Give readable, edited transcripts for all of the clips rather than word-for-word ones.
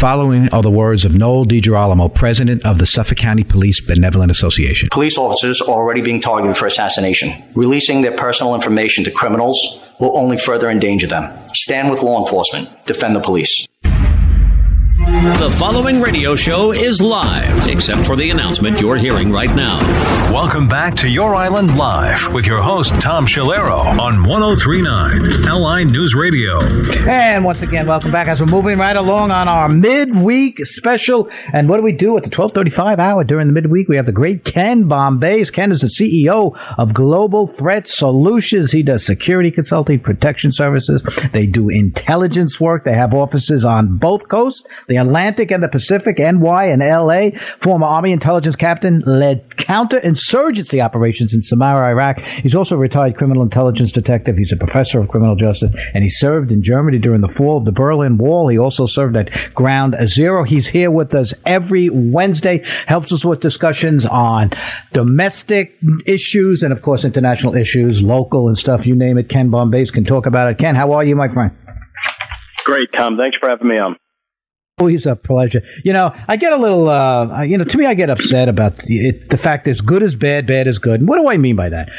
following are the words of Noel DiGirolamo, president of the Suffolk County Police Benevolent Association. Police officers are already being targeted for assassination. Releasing their personal information to criminals will only further endanger them. Stand with law enforcement. Defend the police. The following radio show is live, except for the announcement you're hearing right now. Welcome back to Your Island Live with your host, Tom Schiliro, on 103.9 LI News Radio. And once again, welcome back as we're moving right along on our midweek special. And what do we do at the 12:35 hour during the midweek? We have the great Ken Bombace. Ken is the CEO of Global Threat Solutions. He does security consulting, protection services. They do intelligence work. They have offices on both coasts, the Atlantic and the Pacific, NY and LA. Former Army intelligence captain, led counterinsurgency operations in Samarra, Iraq. He's also a retired criminal intelligence detective. He's a professor of criminal justice, and he served in Germany during the fall of the Berlin Wall. He also served at Ground Zero. He's here with us every Wednesday, helps us with discussions on domestic issues and, of course, international issues, local and stuff, you name it. Ken Bombace can talk about it. Ken, how are you, my friend? Great, Tom. Thanks for having me on. Always a pleasure. You know, I get a little, to me, I get upset about the fact that good is bad, bad is good. And what do I mean by that?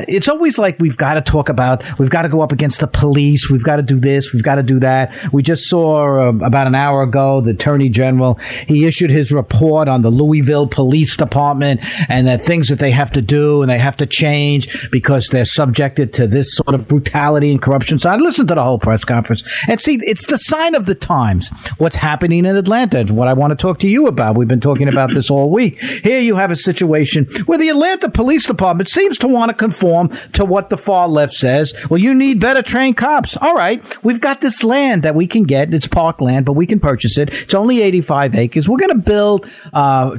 It's always like we've got to talk about, we've got to go up against the police, we've got to do this, we've got to do that. We just saw about an hour ago, the Attorney General, he issued his report on the Louisville Police Department and the things that they have to do and they have to change because they're subjected to this sort of brutality and corruption. So I listened to the whole press conference and see, it's the sign of the times, what's happening in Atlanta, and what I want to talk to you about. We've been talking about this all week. Here you have a situation where the Atlanta Police Department seems to want to conform to what the far left says. Well, you need better trained cops. All right, we've got this land that we can get. It's parkland, but we can purchase it. It's only 85 acres. We're going to build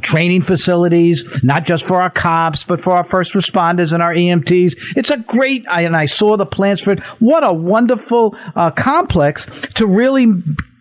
training facilities, not just for our cops, but for our first responders and our EMTs. It's a great, and I saw the plans for it. What a wonderful complex to really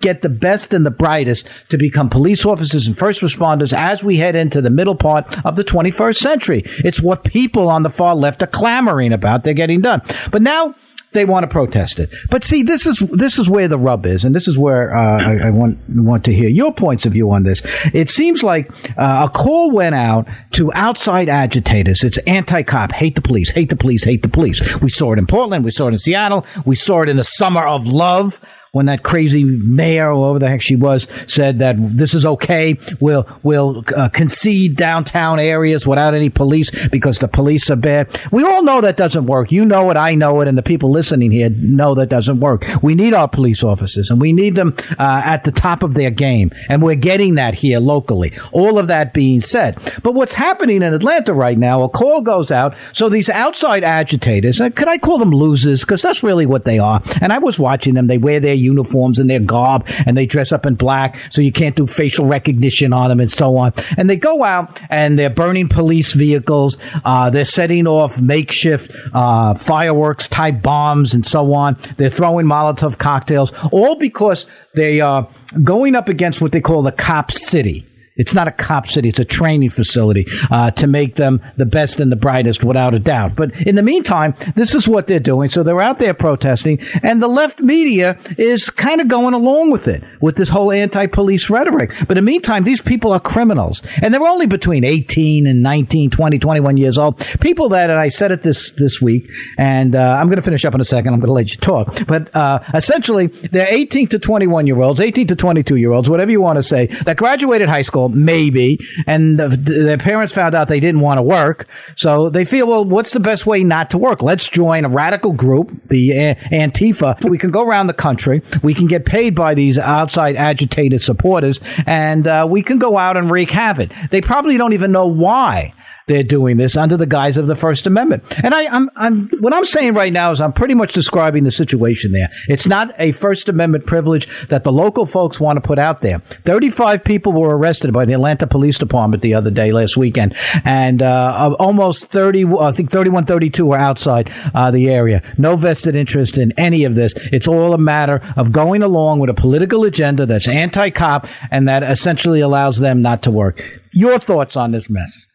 get the best and the brightest to become police officers and first responders as we head into the middle part of the 21st century. It's what people on the far left are clamoring about. They're getting done. But now they want to protest it. But see, this is where the rub is, and this is where I want to hear your points of view on this. It seems like a call went out to outside agitators. It's anti-cop, hate the police, hate the police, hate the police. We saw it in Portland. We saw it in Seattle. We saw it in the summer of love, when that crazy mayor, or whoever the heck she was, said that this is okay. We'll concede downtown areas without any police because the police are bad. We all know that doesn't work. You know it, I know it, and the people listening here know that doesn't work. We need our police officers, and we need them at the top of their game, and we're getting that here locally. All of that being said. But what's happening in Atlanta right now, a call goes out, so these outside agitators, could I call them losers? Because that's really what they are. And I was watching them. They wear their uniforms and their garb, and they dress up in black, so you can't do facial recognition on them and so on. And they go out and they're burning police vehicles. They're setting off makeshift fireworks type bombs and so on. They're throwing Molotov cocktails, all because they are going up against what they call the cop city. It's not a cop city. It's a training facility to make them the best and the brightest, without a doubt. But in the meantime, this is what they're doing. So they're out there protesting, and the left media is kind of going along with it, with this whole anti-police rhetoric. But in the meantime, these people are criminals, and they're only between 18 and 19, 20, 21 years old. People that, and I said it this week, and I'm going to finish up in a second. I'm going to let you talk. But essentially, they're 18 to 21-year-olds, 18 to 22-year-olds, whatever you want to say, that graduated high school, maybe, and their parents found out they didn't want to work, so they feel, well, what's the best way not to work? Let's join a radical group, the Antifa. We can go around the country, we can get paid by these outside agitated supporters, and we can go out and wreak havoc. They probably don't even know why they're doing this under the guise of the First Amendment. And I'm what I'm saying right now is I'm pretty much describing the situation there. It's not a First Amendment privilege that the local folks want to put out there. 35 people were arrested by the Atlanta Police Department the other day, last weekend, and almost 30, I think 31, 32 were outside the area. No vested interest in any of this. It's all a matter of going along with a political agenda that's anti-cop and that essentially allows them not to work. Your thoughts on this mess?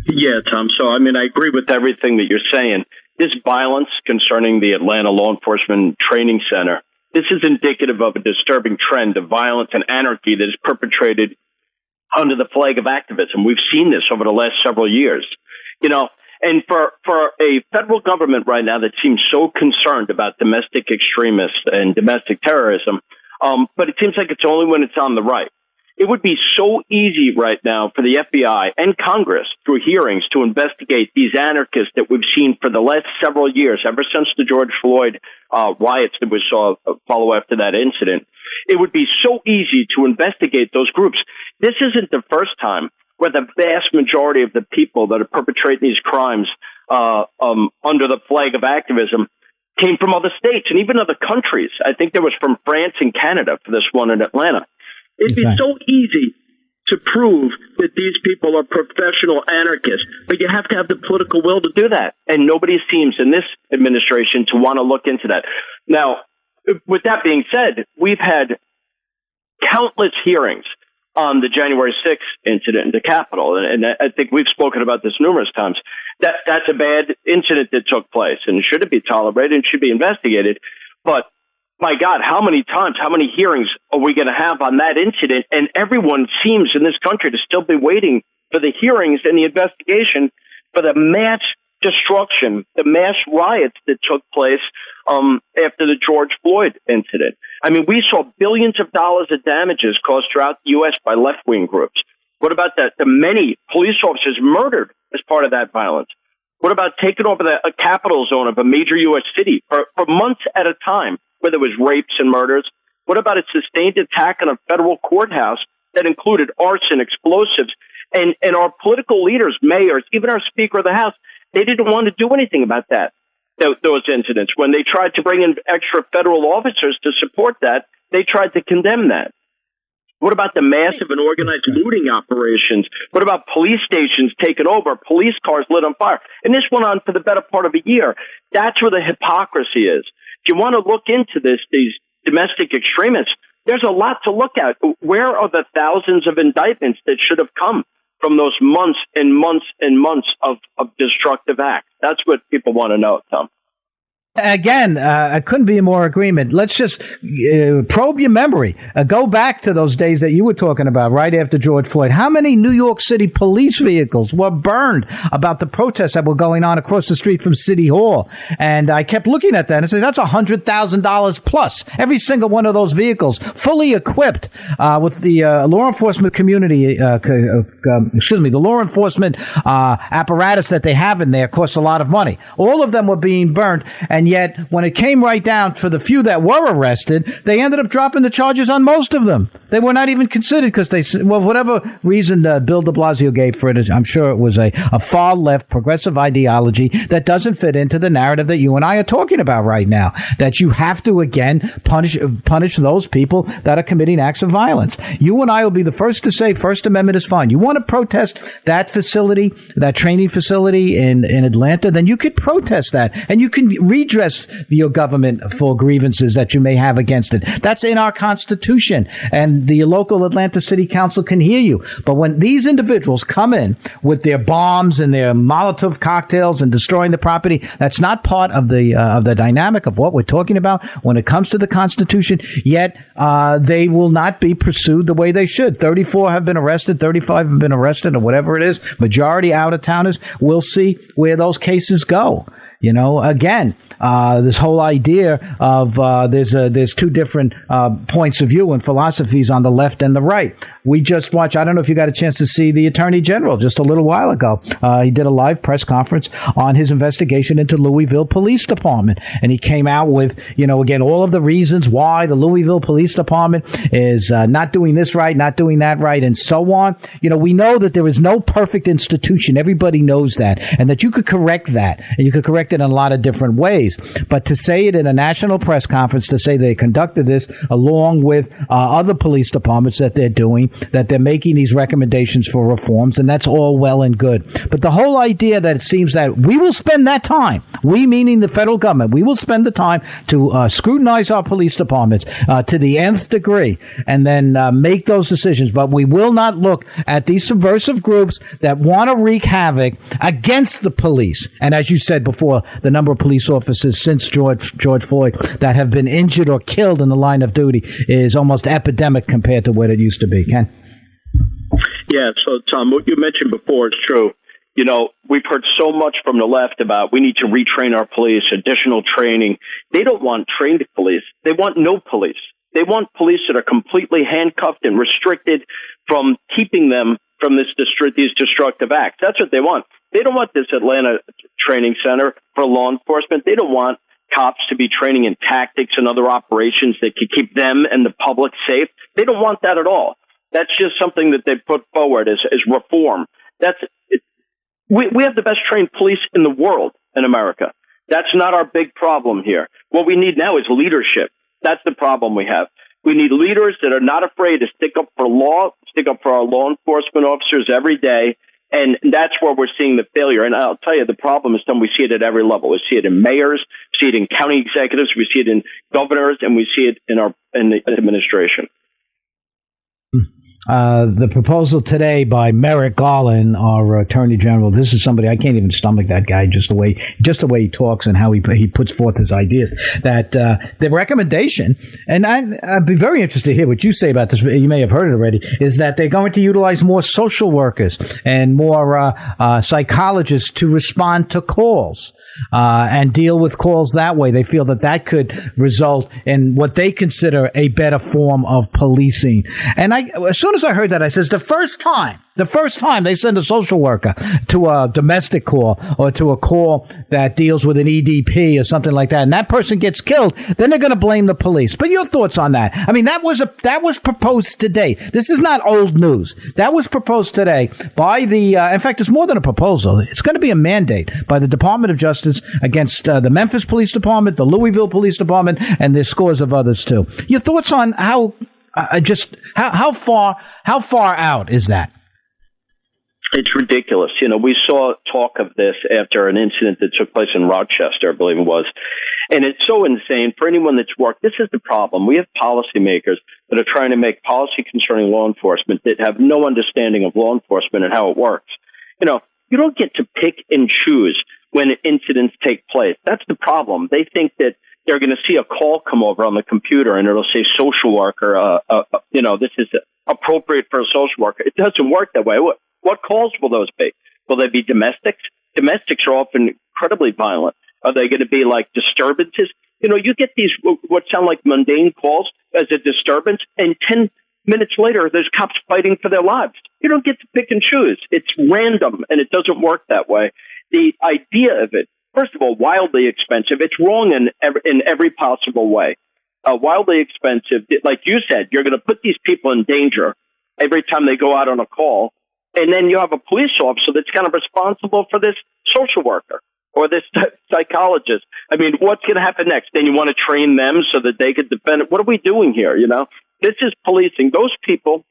Yeah, Tom. So, I mean, I agree with everything that you're saying. This violence concerning the Atlanta Law Enforcement Training Center this is indicative of a disturbing trend of violence and anarchy that is perpetrated under the flag of activism. We've seen this over the last several years, and for a federal government right now that seems so concerned about domestic extremists and domestic terrorism, but it seems like it's only when it's on the right. It would be so easy right now for the FBI and Congress through hearings to investigate these anarchists that we've seen for the last several years, ever since the George Floyd riots that we saw follow after that incident. It would be so easy to investigate those groups. This isn't the first time where the vast majority of the people that are perpetrating these crimes under the flag of activism came from other states and even other countries. I think there was from France and Canada for this one in Atlanta. It'd be so easy to prove that these people are professional anarchists, but you have to have the political will to do that. And nobody seems in this administration to want to look into that. Now, with that being said, we've had countless hearings on the January 6th incident in the Capitol. And I think we've spoken about this numerous times. That's a bad incident that took place and shouldn't be tolerated and should be investigated. But my God, how many times, how many hearings are we going to have on that incident? And everyone seems in this country to still be waiting for the hearings and the investigation for the mass destruction, the mass riots that took place after the George Floyd incident. I mean, we saw billions of dollars of damages caused throughout the U.S. by left-wing groups. What about the many police officers murdered as part of that violence? What about taking over a capital zone of a major U.S. city for months at a time, where there was rapes and murders? What about a sustained attack on a federal courthouse that included arson, explosives, and our political leaders, mayors, even our Speaker of the House, they didn't want to do anything about those incidents. When they tried to bring in extra federal officers to support that, they tried to condemn that. What about the massive and organized looting operations? What about police stations taken over, police cars lit on fire? And this went on for the better part of a year. That's where the hypocrisy is. If you want to look into these domestic extremists, there's a lot to look at. Where are the thousands of indictments that should have come from those months and months and months of destructive acts? That's what people want to know, Tom. Again, I couldn't be in more agreement. Let's just probe your memory. Go back to those days that you were talking about right after George Floyd. How many New York City police vehicles were burned about the protests that were going on across the street from City Hall? And I kept looking at that and said, that's $100,000 plus. Every single one of those vehicles fully equipped with the law enforcement community, the law enforcement apparatus that they have in there costs a lot of money. All of them were being burned. And yet, when it came right down for the few that were arrested, they ended up dropping the charges on most of them. They were not even considered because whatever reason Bill de Blasio gave for it, I'm sure it was a far left progressive ideology that doesn't fit into the narrative that you and I are talking about right now. That you have to, again, punish those people that are committing acts of violence. You and I will be the first to say First Amendment is fine. You want to protest that facility, that training facility in Atlanta, then you could protest that and you can redress your government for grievances that you may have against it. That's in our Constitution, and the local Atlanta City Council can hear you. But when these individuals come in with their bombs and their Molotov cocktails and destroying the property, that's not part of the dynamic of what we're talking about when it comes to the Constitution. Yet they will not be pursued the way they should. 34 have been arrested, 35 have been arrested, or whatever it is. Majority out-of-towners. We'll see where those cases go. You know, again, this whole idea of there's two different points of view and philosophies on the left and the right. We just watched, I don't know if you got a chance to see the Attorney General just a little while ago. He did a live press conference on his investigation into Louisville Police Department. And he came out with, again, all of the reasons why the Louisville Police Department is not doing this right, not doing that right, and so on. We know that there is no perfect institution. Everybody knows that. And that you could correct that. And you could correct it in a lot of different ways. But to say it in a national press conference, to say they conducted this along with other police departments that they're doing, that they're making these recommendations for reforms, and that's all well and good. But the whole idea that it seems that we will spend that time, we meaning the federal government, we will spend the time to scrutinize our police departments to the nth degree and then make those decisions. But we will not look at these subversive groups that want to wreak havoc against the police. And as you said before, the number of police officers since George Floyd that have been injured or killed in the line of duty is almost epidemic compared to what it used to be. Ken? Yeah, so Tom, what you mentioned before is true. You know, we've heard so much from the left about we need to retrain our police, additional training. They don't want trained police. They want no police. They want police that are completely handcuffed and restricted from keeping them from these destructive acts. That's what they want. They don't want this Atlanta training center for law enforcement. They don't want cops to be training in tactics and other operations that could keep them and the public safe. They don't want that at all. That's just something that they put forward as reform. We have the best trained police in the world in America. That's not our big problem here. What we need now is leadership. That's the problem we have. We need leaders that are not afraid to stick up for law, stick up for our law enforcement officers every day. And that's where we're seeing the failure. And I'll tell you, the problem is we see it at every level. We see it in mayors, we see it in county executives, we see it in governors, and we see it in the administration. The proposal today by Merrick Garland, our Attorney General. This is somebody I can't even stomach that guy just the way he talks and how he puts forth his ideas. That the recommendation, and I'd be very interested to hear what you say about this. You may have heard it already. Is that they're going to utilize more social workers and more psychologists to respond to calls. And deal with calls that way. They feel that could result in what they consider a better form of policing. And as soon as I heard that, I says, the first time they send a social worker to a domestic call or to a call that deals with an EDP or something like that, and that person gets killed, then they're going to blame the police. But your thoughts on that? I mean, that was proposed today. This is not old news. That was proposed today by in fact, it's more than a proposal. It's going to be a mandate by the Department of Justice against the Memphis Police Department, the Louisville Police Department, and there's scores of others too. Your thoughts on how far out is that? It's ridiculous. You know, we saw talk of this after an incident that took place in Rochester, I believe it was. And it's so insane for anyone that's worked. This is the problem. We have policymakers that are trying to make policy concerning law enforcement that have no understanding of law enforcement and how it works. You know, you don't get to pick and choose when incidents take place. That's the problem. They think that they're going to see a call come over on the computer and it'll say social worker, this is appropriate for a social worker. It doesn't work that way. What calls will those be? Will they be domestics? Domestics are often incredibly violent. Are they going to be like disturbances? You know, you get these what sound like mundane calls as a disturbance, and 10 minutes later, there's cops fighting for their lives. You don't get to pick and choose. It's random, and it doesn't work that way. The idea of it, first of all, wildly expensive. It's wrong in every possible way. Wildly expensive. Like you said, you're going to put these people in danger every time they go out on a call. And then you have a police officer that's kind of responsible for this social worker or this psychologist. I mean, what's going to happen next? Then you want to train them so that they could defend it. What are we doing here? You know, this is policing. Those people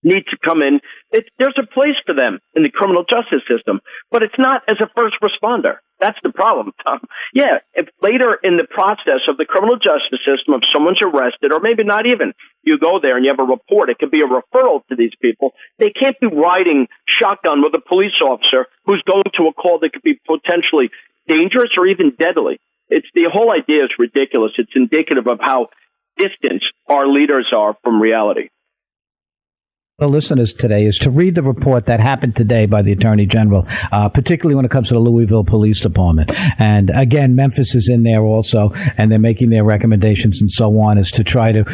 need to come in. There's a place for them in the criminal justice system, but it's not as a first responder. That's the problem, Tom. Yeah, if later in the process of the criminal justice system, if someone's arrested, or maybe not even, you go there and you have a report, it could be a referral to these people. They can't be riding shotgun with a police officer who's going to a call that could be potentially dangerous or even deadly. The whole idea is ridiculous. It's indicative of how distant our leaders are from reality. The listeners today is to read the report that happened today by the Attorney General, particularly when it comes to the Louisville Police Department. And again, Memphis is in there also, and they're making their recommendations and so on, is to try to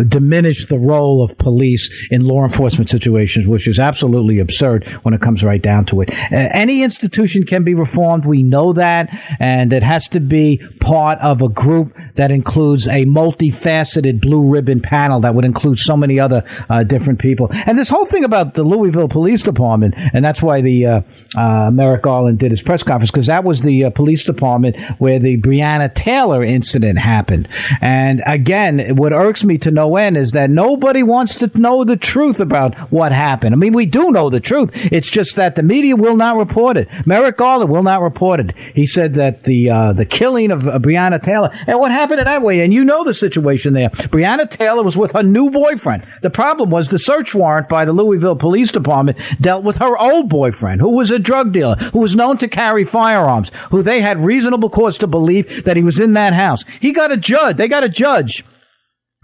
diminish the role of police in law enforcement situations, which is absolutely absurd when it comes right down to it. Any institution can be reformed. We know that, and it has to be part of a group that includes a multifaceted blue ribbon panel that would include so many other different people. And this whole thing about the Louisville Police Department, and that's why the Merrick Garland did his press conference, because that was the police department where the Breonna Taylor incident happened. And again, what irks me to no end is that nobody wants to know the truth about what happened. I mean, we do know the truth. It's just that the media will not report it. Merrick Garland will not report it. He said that the killing of Breonna Taylor, and what happened in that way, and you know the situation there. Breonna Taylor was with her new boyfriend. The problem was the search warrant by the Louisville Police Department dealt with her old boyfriend, who was a drug dealer, who was known to carry firearms, who they had reasonable cause to believe that he was in that house. They got a judge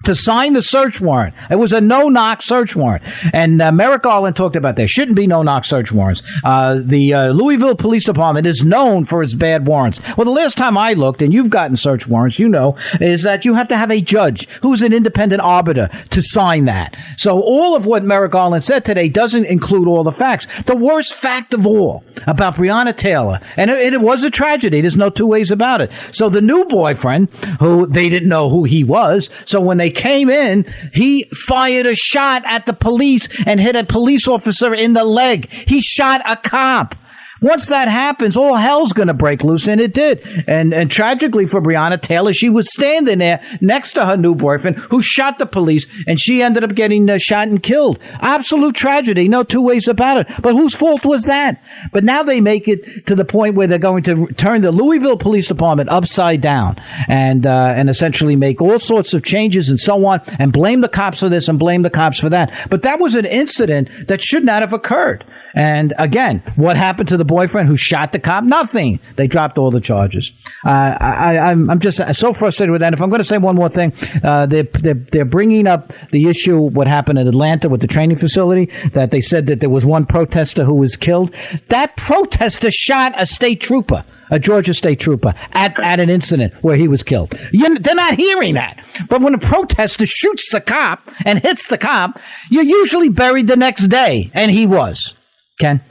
to sign the search warrant. It was a no-knock search warrant. And Merrick Garland talked about there shouldn't be no-knock search warrants. The Louisville Police Department is known for its bad warrants. Well, the last time I looked, and you've gotten search warrants, you know, is that you have to have a judge who's an independent arbiter to sign that. So all of what Merrick Garland said today doesn't include all the facts. The worst fact of all about Breonna Taylor, and it was a tragedy. There's no two ways about it. So the new boyfriend, who they didn't know who he was, so when they came in, he fired a shot at the police and hit a police officer in the leg. He shot a cop. Once that happens, all hell's going to break loose, and it did. And tragically for Breonna Taylor, she was standing there next to her new boyfriend who shot the police, and she ended up getting shot and killed. Absolute tragedy, no two ways about it. But whose fault was that? But now they make it to the point where they're going to turn the Louisville Police Department upside down and essentially make all sorts of changes and so on, and blame the cops for this and blame the cops for that. But that was an incident that should not have occurred. And again, what happened to the boyfriend who shot the cop? Nothing. They dropped all the charges. I'm just so frustrated with that. If I'm going to say one more thing, they're bringing up the issue, what happened in Atlanta with the training facility, that they said that there was one protester who was killed. That protester shot a state trooper, a Georgia state trooper, at an incident where he was killed. They're not hearing that. But when a protester shoots the cop and hits the cop, you're usually buried the next day, and he was. Ken?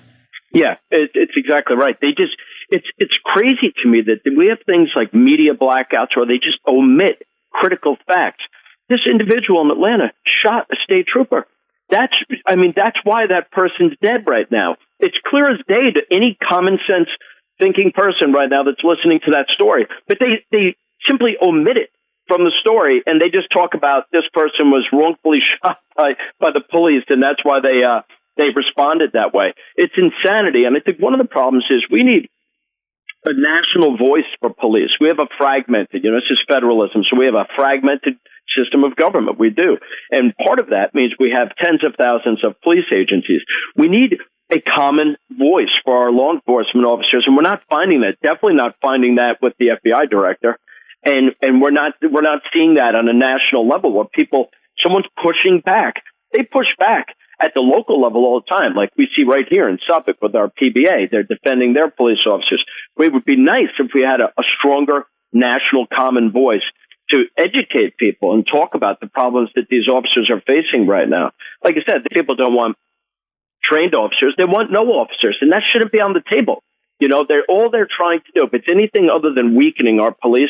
Yeah, it's exactly right. It's crazy to me that we have things like media blackouts where they just omit critical facts. This individual in Atlanta shot a state trooper. That's why that person's dead right now. It's clear as day to any common sense thinking person right now that's listening to that story. But they simply omit it from the story, and they just talk about this person was wrongfully shot by the police, and that's why they responded that way. It's insanity. And I think one of the problems is we need a national voice for police. We have a fragmented, this is federalism. So we have a fragmented system of government. We do. And part of that means we have tens of thousands of police agencies. We need a common voice for our law enforcement officers. And we're not finding that, definitely not finding that with the FBI director. And we're not seeing that on a national level where someone's pushing back. They push back at the local level all the time, like we see right here in Suffolk with our PBA. They're defending their police officers. It would be nice if we had a stronger national common voice to educate people and talk about the problems that these officers are facing right now. Like I said, the people don't want trained officers. They want no officers, and that shouldn't be on the table. They're trying to do, if it's anything other than weakening our police,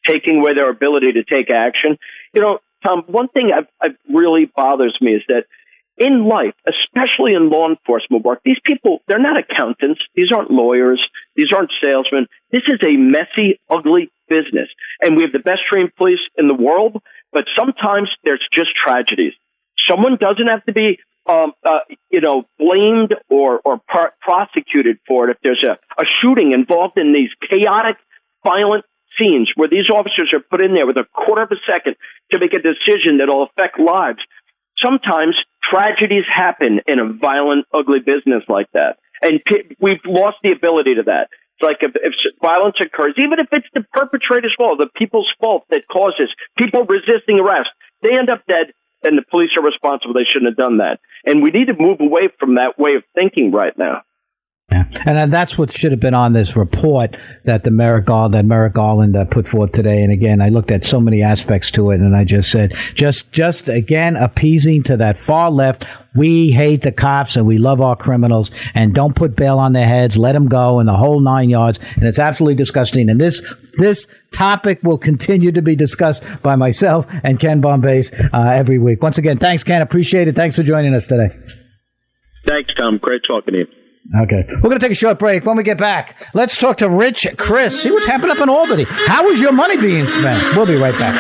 taking away their ability to take action. Tom, one thing that really bothers me is that in life, especially in law enforcement work, these people, they're not accountants. These aren't lawyers. These aren't salesmen. This is a messy, ugly business. And we have the best trained police in the world, but sometimes there's just tragedies. Someone doesn't have to be, blamed or prosecuted for it if there's a shooting involved in these chaotic, violent scenes where these officers are put in there with a quarter of a second to make a decision that'll affect lives. Sometimes tragedies happen in a violent, ugly business like that. And we've lost the ability to that. It's like if violence occurs, even if it's the perpetrator's fault, the people's fault that causes people resisting arrest, they end up dead, and the police are responsible. They shouldn't have done that. And we need to move away from that way of thinking right now. Yeah. And that's what should have been on this report that Merrick Garland put forth today. And again, I looked at so many aspects to it, and I just said, just again, appeasing to that far left. We hate the cops and we love our criminals, and don't put bail on their heads. Let them go, and the whole 9 yards. And it's absolutely disgusting. And this topic will continue to be discussed by myself and Ken Bombace every week. Once again, thanks, Ken. Appreciate it. Thanks for joining us today. Thanks, Tom. Great talking to you. Okay. We're going to take a short break. When we get back, let's talk to Rich Chris. See what's happening up in Albany. How is your money being spent? We'll be right back.